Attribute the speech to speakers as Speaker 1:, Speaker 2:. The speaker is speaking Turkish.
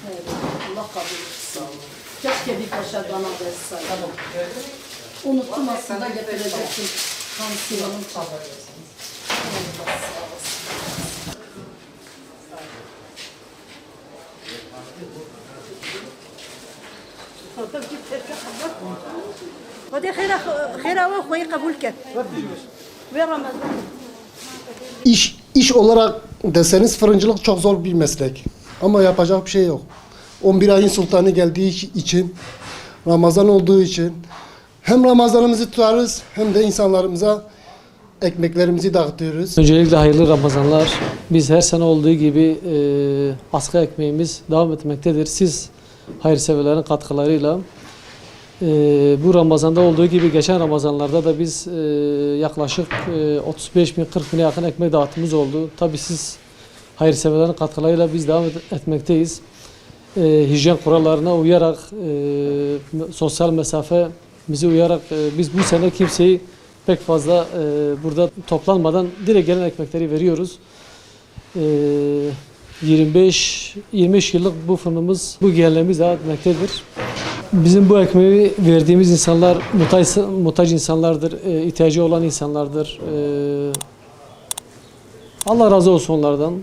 Speaker 1: Evet, Allah kabul etsin. Keşke bir kaşar bana verseydin. Tamam. Unuttum aslında getirecektim. Tansiyonum çabuk.
Speaker 2: خدي خير خوي قبول كان في رمضان.
Speaker 3: İş olarak deseniz fırıncılık çok zor bir meslek. Ama yapacak bir şey yok. 11 ayın sultanı geldiği için, Ramazan olduğu için hem Ramazanımızı tutarız hem de insanlarımıza ekmeklerimizi dağıtıyoruz.
Speaker 4: Öncelikle hayırlı Ramazanlar. Biz her sene olduğu gibi askı ekmeğimiz devam etmektedir. Siz hayırseverlerin katkılarıyla bu Ramazan'da olduğu gibi geçen Ramazanlarda da biz yaklaşık 35 bin 40 bine yakın ekmek dağıtımımız oldu. Tabii siz hayırseverlerin katkılarıyla biz devam etmekteyiz. Hijyen kurallarına uyarak, sosyal mesafemizi uyarak biz bu sene kimseyi pek fazla burada toplanmadan direkt gelen ekmekleri veriyoruz. 25 yıllık bu fırınımız, bu geleneğimiz devam etmektedir. Bizim bu ekmeği verdiğimiz insanlar muhtaç insanlardır, ihtiyacı olan insanlardır. Allah razı olsun onlardan.